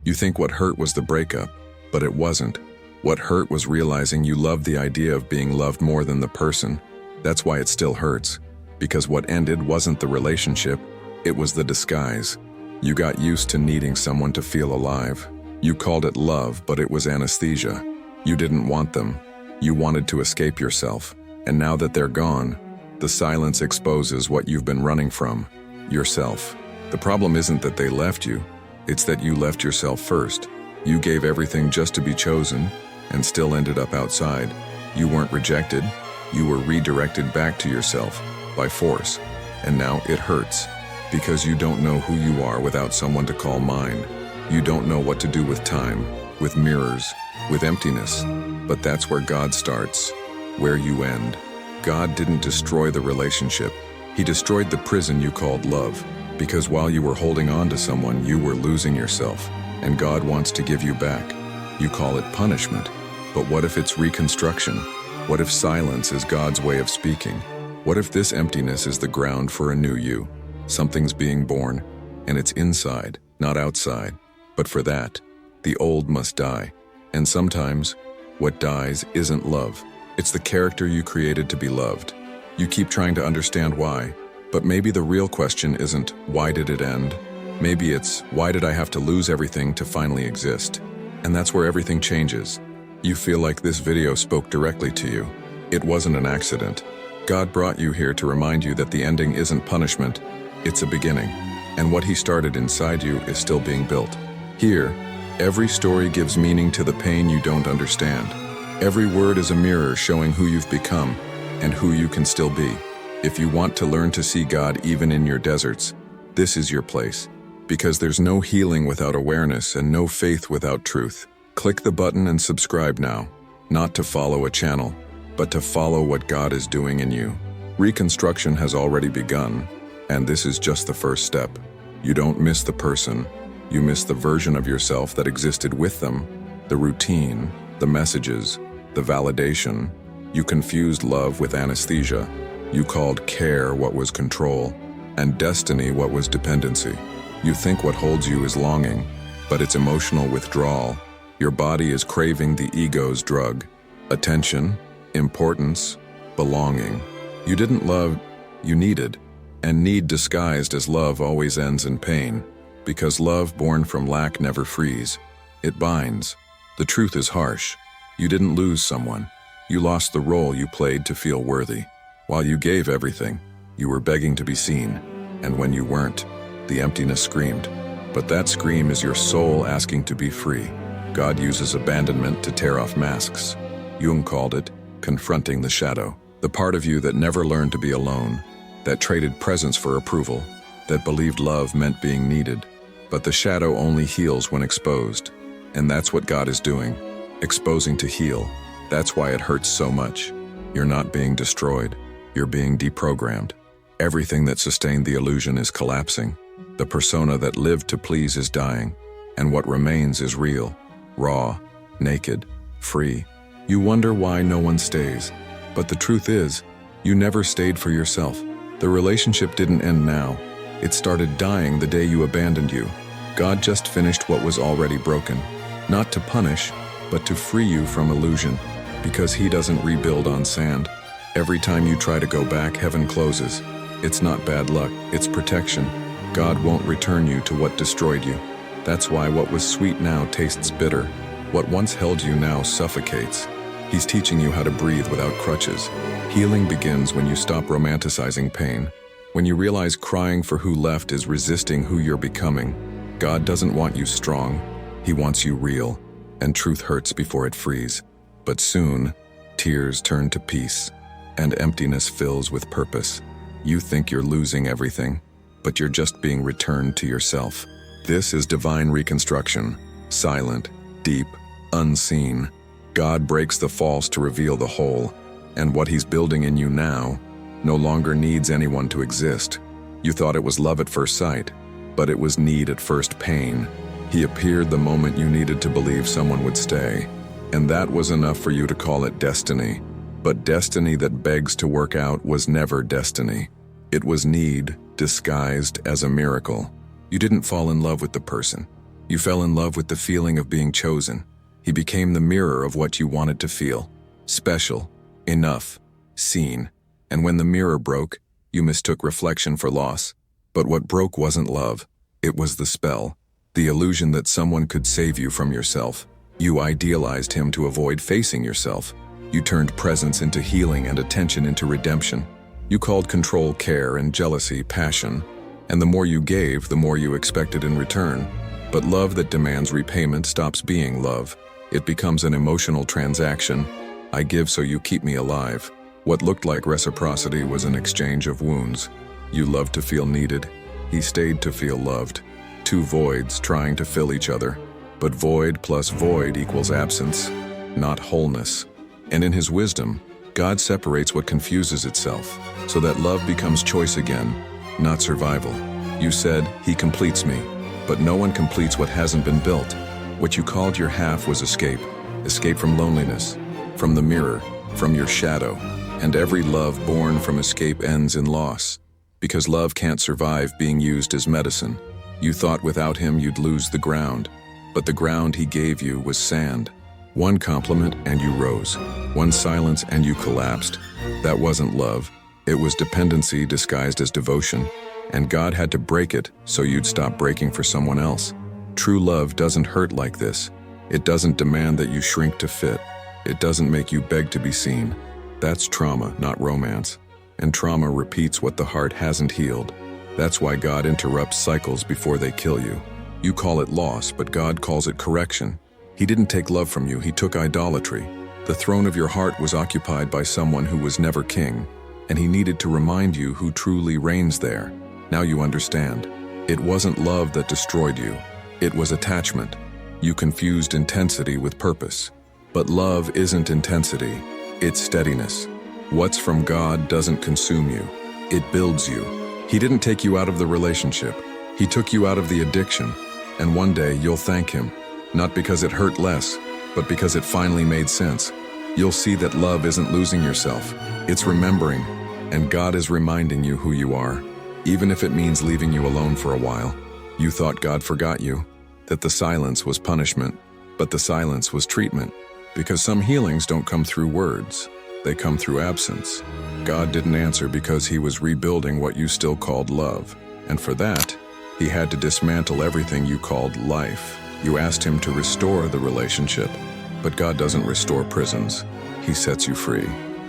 You think what hurt was the breakup, but it wasn't. What hurt was realizing you loved the idea of being loved more than the person. That's why it still hurts. Because what ended wasn't the relationship, it was the disguise. You got used to needing someone to feel alive. You called it love, but it was anesthesia. You didn't want them. You wanted to escape yourself. And now that they're gone, the silence exposes what you've been running from, yourself. The problem isn't that they left you, it's that you left yourself first. You gave everything just to be chosen, and still ended up outside. You weren't rejected, you were redirected back to yourself, by force. And now it hurts, because you don't know who you are without someone to call mine. You don't know what to do with time, with mirrors, with emptiness. But that's where God starts, where you end. God didn't destroy the relationship. He destroyed the prison you called love, because while you were holding on to someone, you were losing yourself, and God wants to give you back. You call it punishment, but what if it's reconstruction? What if silence is God's way of speaking? What if this emptiness is the ground for a new you? Something's being born, and it's inside, not outside. But for that, the old must die. And sometimes, what dies isn't love. It's the character you created to be loved. You keep trying to understand why, but maybe the real question isn't, why did it end? Maybe it's, why did I have to lose everything to finally exist? And that's where everything changes. You feel like this video spoke directly to you. It wasn't an accident. God brought you here to remind you that the ending isn't punishment, it's a beginning. And what He started inside you is still being built. Here, every story gives meaning to the pain you don't understand. Every word is a mirror showing who you've become and who you can still be. If you want to learn to see God even in your deserts, this is your place. Because there's no healing without awareness and no faith without truth. Click the button and subscribe now, not to follow a channel, but to follow what God is doing in you. Reconstruction has already begun, and this is just the first step. You don't miss the person, you miss the version of yourself that existed with them, the routine, the messages, the validation. You confused love with anesthesia. You called care what was control, and destiny what was dependency. You think what holds you is longing, but it's emotional withdrawal. Your body is craving the ego's drug. Attention, importance, belonging. You didn't love, you needed. And need disguised as love always ends in pain. Because love born from lack never frees. It binds. The truth is harsh. You didn't lose someone. You lost the role you played to feel worthy. While you gave everything, you were begging to be seen. And when you weren't, the emptiness screamed. But that scream is your soul asking to be free. God uses abandonment to tear off masks. Jung called it confronting the shadow. The part of you that never learned to be alone, that traded presence for approval, that believed love meant being needed. But the shadow only heals when exposed. And that's what God is doing, exposing to heal. That's why it hurts so much. You're not being destroyed, you're being deprogrammed. Everything that sustained the illusion is collapsing. The persona that lived to please is dying, and what remains is real, raw, naked, free. You wonder why no one stays, but the truth is, you never stayed for yourself. The relationship didn't end now. It started dying the day you abandoned you. God just finished what was already broken, not to punish, but to free you from illusion, because He doesn't rebuild on sand. Every time you try to go back, heaven closes. It's not bad luck, it's protection. God won't return you to what destroyed you. That's why what was sweet now tastes bitter. What once held you now suffocates. He's teaching you how to breathe without crutches. Healing begins when you stop romanticizing pain. When you realize crying for who left is resisting who you're becoming. God doesn't want you strong. He wants you real. And truth hurts before it frees. But soon, tears turn to peace, and emptiness fills with purpose. You think you're losing everything, but you're just being returned to yourself. This is divine reconstruction, silent, deep, unseen. God breaks the false to reveal the whole, and what He's building in you now no longer needs anyone to exist. You thought it was love at first sight, but it was need at first pain. He appeared the moment you needed to believe someone would stay, and that was enough for you to call it destiny. But destiny that begs to work out was never destiny. It was need disguised as a miracle. You didn't fall in love with the person. You fell in love with the feeling of being chosen. He became the mirror of what you wanted to feel. Special, enough, seen. And when the mirror broke, you mistook reflection for loss. But what broke wasn't love. It was the spell. The illusion that someone could save you from yourself. You idealized him to avoid facing yourself. You turned presence into healing and attention into redemption. You called control care and jealousy passion. And the more you gave, the more you expected in return. But love that demands repayment stops being love. It becomes an emotional transaction. I give so you keep me alive. What looked like reciprocity was an exchange of wounds. You loved to feel needed. He stayed to feel loved. Two voids trying to fill each other. But void plus void equals absence, not wholeness. And in his wisdom, God separates what confuses itself, so that love becomes choice again, not survival. You said, he completes me, but no one completes what hasn't been built. What you called your half was escape. Escape from loneliness, from the mirror, from your shadow. And every love born from escape ends in loss. Because love can't survive being used as medicine. You thought without him you'd lose the ground. But the ground he gave you was sand. One compliment and you rose. One silence and you collapsed. That wasn't love. It was dependency disguised as devotion. And God had to break it so you'd stop breaking for someone else. True love doesn't hurt like this. It doesn't demand that you shrink to fit. It doesn't make you beg to be seen. That's trauma, not romance. And trauma repeats what the heart hasn't healed. That's why God interrupts cycles before they kill you. You call it loss, but God calls it correction. He didn't take love from you, he took idolatry. The throne of your heart was occupied by someone who was never king, and he needed to remind you who truly reigns there. Now you understand. It wasn't love that destroyed you. It was attachment. You confused intensity with purpose. But love isn't intensity. It's steadiness. What's from God doesn't consume you. It builds you. He didn't take you out of the relationship. He took you out of the addiction. And one day you'll thank him. Not because it hurt less, but because it finally made sense. You'll see that love isn't losing yourself. It's remembering. And God is reminding you who you are. Even if it means leaving you alone for a while. You thought God forgot you. That the silence was punishment. But the silence was treatment. Because some healings don't come through words. They come through absence. God didn't answer because he was rebuilding what you still called love. And for that, he had to dismantle everything you called life. You asked him to restore the relationship. But God doesn't restore prisons. He sets you free.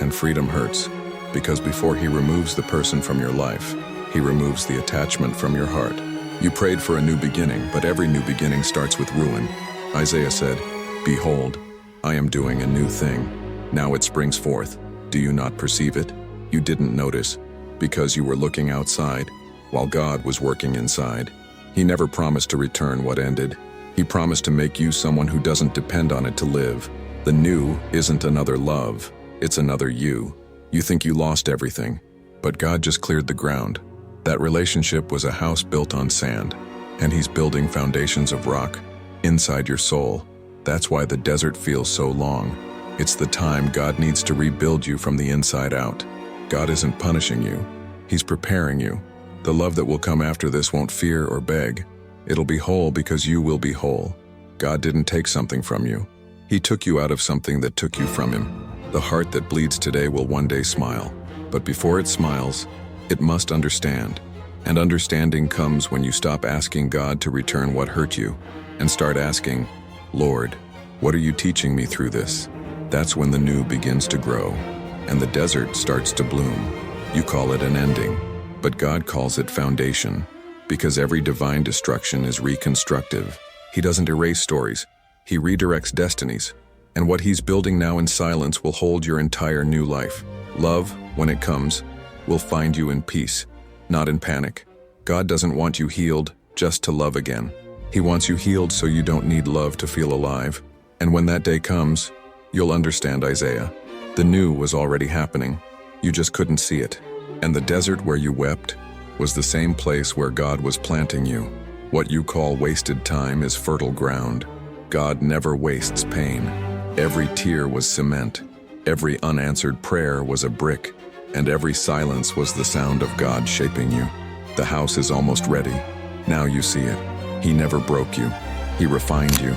And freedom hurts. Because before he removes the person from your life, he removes the attachment from your heart. You prayed for a new beginning, but every new beginning starts with ruin. Isaiah said, "Behold, I am doing a new thing. Now it springs forth. Do you not perceive it?" You didn't notice, because you were looking outside, while God was working inside. He never promised to return what ended. He promised to make you someone who doesn't depend on it to live. The new isn't another love, it's another you. You think you lost everything, but God just cleared the ground. That relationship was a house built on sand, and he's building foundations of rock inside your soul. That's why the desert feels so long. It's the time God needs to rebuild you from the inside out. God isn't punishing you. He's preparing you. The love that will come after this won't fear or beg. It'll be whole because you will be whole. God didn't take something from you. He took you out of something that took you from him. The heart that bleeds today will one day smile. But before it smiles, it must understand. And understanding comes when you stop asking God to return what hurt you and start asking, "Lord, what are you teaching me through this?" That's when the new begins to grow, and the desert starts to bloom. You call it an ending, but God calls it foundation, because every divine destruction is reconstructive. He doesn't erase stories, he redirects destinies, and what he's building now in silence will hold your entire new life. Love, when it comes, will find you in peace, not in panic. God doesn't want you healed just to love again. He wants you healed so you don't need love to feel alive. And when that day comes, you'll understand Isaiah. The new was already happening. You just couldn't see it. And the desert where you wept was the same place where God was planting you. What you call wasted time is fertile ground. God never wastes pain. Every tear was cement. Every unanswered prayer was a brick. And every silence was the sound of God shaping you. The house is almost ready. Now you see it. He never broke you. He refined you,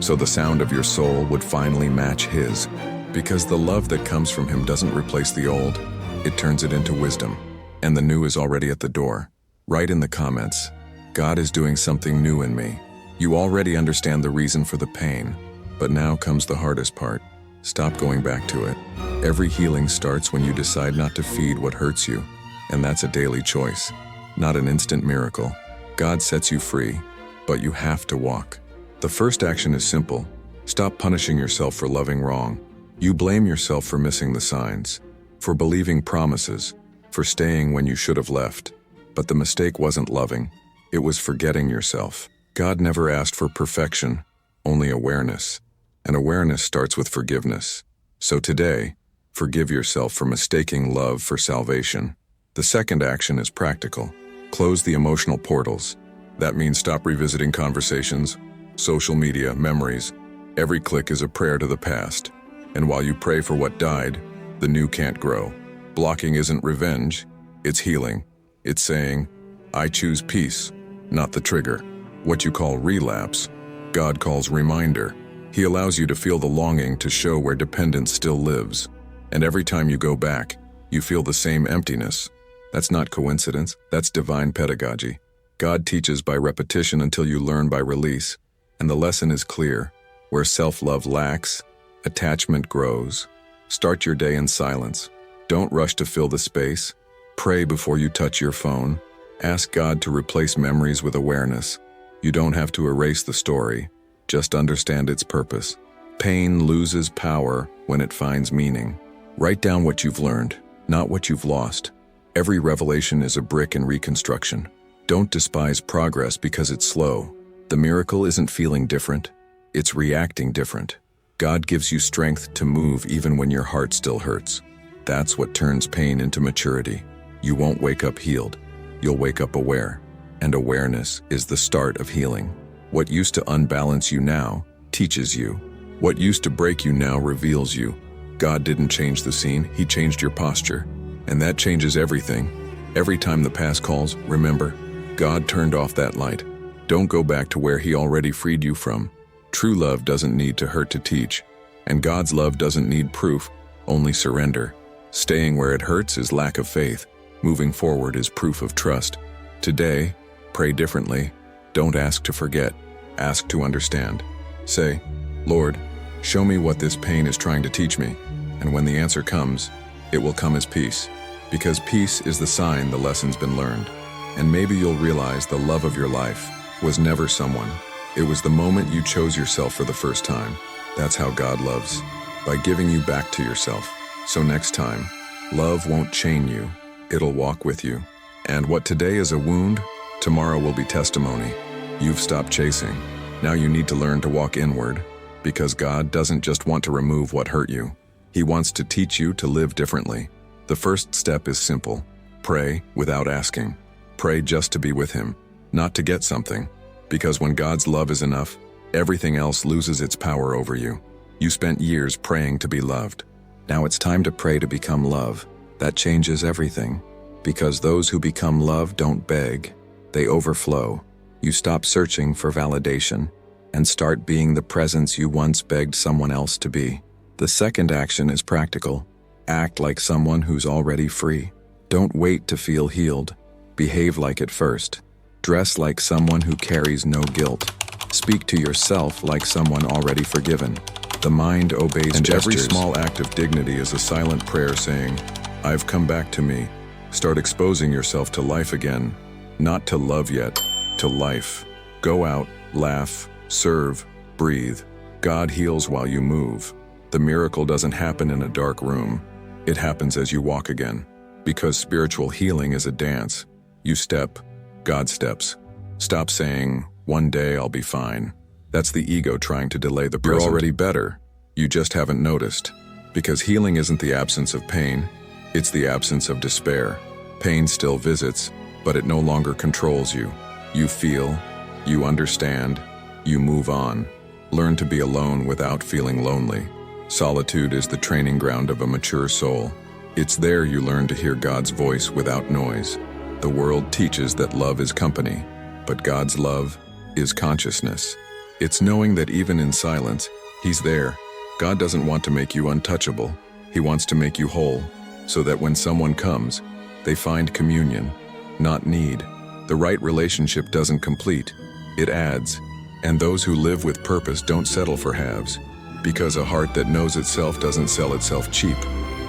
so the sound of your soul would finally match his. Because the love that comes from him doesn't replace the old, it turns it into wisdom. And the new is already at the door. Write in the comments, God is doing something new in me. You already understand the reason for the pain, but now comes the hardest part. Stop going back to it. Every healing starts when you decide not to feed what hurts you, and that's a daily choice, not an instant miracle. God sets you free, but you have to walk. The first action is simple. Stop punishing yourself for loving wrong. You blame yourself for missing the signs, for believing promises, for staying when you should have left. But the mistake wasn't loving, it was forgetting yourself. God never asked for perfection, only awareness. And awareness starts with forgiveness. So today, forgive yourself for mistaking love for salvation. The second action is practical. Close the emotional portals. That means stop revisiting conversations, social media, memories. Every click is a prayer to the past. And while you pray for what died, the new can't grow. Blocking isn't revenge, it's healing. It's saying, I choose peace, not the trigger. What you call relapse, God calls reminder. He allows you to feel the longing to show where dependence still lives. And every time you go back, you feel the same emptiness. That's not coincidence, that's divine pedagogy. God teaches by repetition until you learn by release. And the lesson is clear. Where self-love lacks, attachment grows. Start your day in silence. Don't rush to fill the space. Pray before you touch your phone. Ask God to replace memories with awareness. You don't have to erase the story. Just understand its purpose. Pain loses power when it finds meaning. Write down what you've learned, not what you've lost. Every revelation is a brick in reconstruction. Don't despise progress because it's slow. The miracle isn't feeling different, it's reacting different. God gives you strength to move even when your heart still hurts. That's what turns pain into maturity. You won't wake up healed, you'll wake up aware. And awareness is the start of healing. What used to unbalance you now teaches you. What used to break you now reveals you. God didn't change the scene, He changed your posture. And that changes everything. Every time the past calls, remember, God turned off that light. Don't go back to where He already freed you from. True love doesn't need to hurt to teach. And God's love doesn't need proof, only surrender. Staying where it hurts is lack of faith. Moving forward is proof of trust. Today, pray differently. Don't ask to forget, ask to understand. Say, Lord, show me what this pain is trying to teach me. And when the answer comes, it will come as peace. Because peace is the sign the lesson's been learned. And maybe you'll realize the love of your life was never someone. It was the moment you chose yourself for the first time. That's how God loves, by giving you back to yourself. So next time, love won't chain you, it'll walk with you. And what today is a wound, tomorrow will be testimony. You've stopped chasing. Now you need to learn to walk inward, because God doesn't just want to remove what hurt you. He wants to teach you to live differently. The first step is simple. Pray without asking. Pray just to be with Him, not to get something. Because when God's love is enough, everything else loses its power over you. You spent years praying to be loved. Now it's time to pray to become love. That changes everything. Because those who become love don't beg, they overflow. You stop searching for validation and start being the presence you once begged someone else to be. The second action is practical. Act like someone who's already free. Don't wait to feel healed. Behave like it first. Dress like someone who carries no guilt. Speak to yourself like someone already forgiven. The mind obeys and gestures. Every small act of dignity is a silent prayer saying, I've come back to me. Start exposing yourself to life again. Not to love yet, to life. Go out, laugh, serve, breathe. God heals while you move. The miracle doesn't happen in a dark room. It happens as you walk again. Because spiritual healing is a dance. You step, God steps. Stop saying, one day I'll be fine. That's the ego trying to delay the present. You're already better. You just haven't noticed. Because healing isn't the absence of pain, it's the absence of despair. Pain still visits, but it no longer controls you. You feel, you understand, you move on. Learn to be alone without feeling lonely. Solitude is the training ground of a mature soul. It's there you learn to hear God's voice without noise. The world teaches that love is company, but God's love is consciousness. It's knowing that even in silence, He's there. God doesn't want to make you untouchable. He wants to make you whole, so that when someone comes, they find communion, not need. The right relationship doesn't complete, it adds. And those who live with purpose don't settle for halves, because a heart that knows itself doesn't sell itself cheap.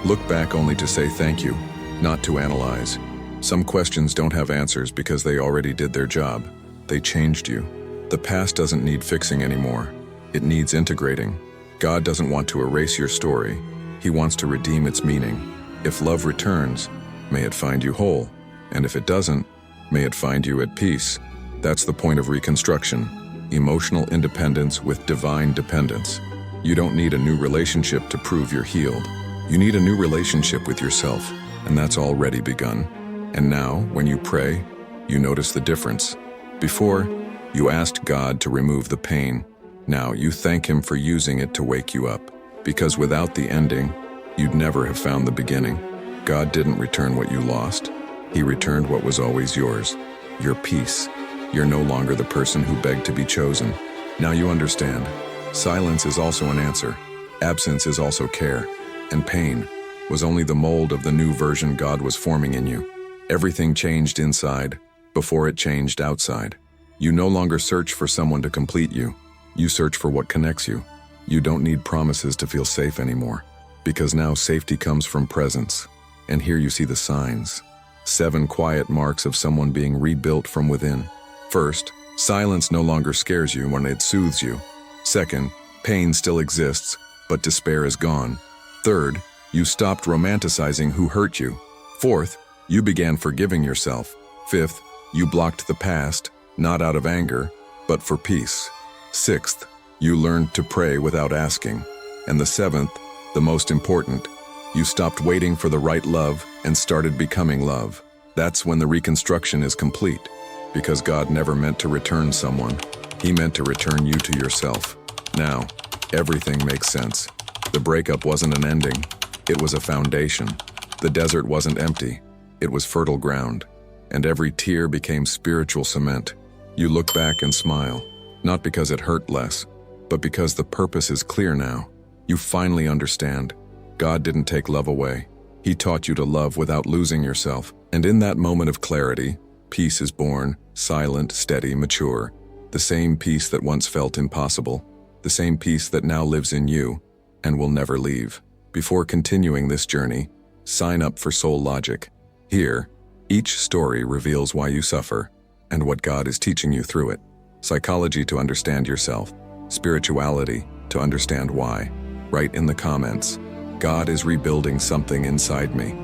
Look back only to say thank you, not to analyze. Some questions don't have answers because they already did their job. They changed you. The past doesn't need fixing anymore. It needs integrating. God doesn't want to erase your story. He wants to redeem its meaning. If love returns, may it find you whole. And if it doesn't, may it find you at peace. That's the point of reconstruction. Emotional independence with divine dependence. You don't need a new relationship to prove you're healed. You need a new relationship with yourself, and that's already begun. And now, when you pray, you notice the difference. Before, you asked God to remove the pain. Now you thank Him for using it to wake you up. Because without the ending, you'd never have found the beginning. God didn't return what you lost. He returned what was always yours, your peace. You're no longer the person who begged to be chosen. Now you understand. Silence is also an answer. Absence is also care. And pain was only the mold of the new version God was forming in you. Everything changed inside before it changed outside. You no longer search for someone to complete you. You search for what connects you. You don't need promises to feel safe anymore, because now safety comes from presence. And here you see the signs. 7 quiet marks of someone being rebuilt from within. First, silence no longer scares you when it soothes you. Second, pain still exists, but despair is gone. Third, you stopped romanticizing who hurt you. Fourth, you began forgiving yourself. Fifth, you blocked the past, not out of anger, but for peace. Sixth, you learned to pray without asking. And the seventh, the most important, you stopped waiting for the right love and started becoming love. That's when the reconstruction is complete. Because God never meant to return someone. He meant to return you to yourself. Now, everything makes sense. The breakup wasn't an ending. It was a foundation. The desert wasn't empty. It was fertile ground. And every tear became spiritual cement. You look back and smile, not because it hurt less, but because the purpose is clear now. You finally understand. God didn't take love away. He taught you to love without losing yourself. And in that moment of clarity, peace is born, silent, steady, mature. The same peace that once felt impossible. The same peace that now lives in you and will never leave. Before continuing this journey, sign up for Soul Logic. Here, each story reveals why you suffer and what God is teaching you through it. Psychology to understand yourself. Spirituality to understand why. Write in the comments, God is rebuilding something inside me.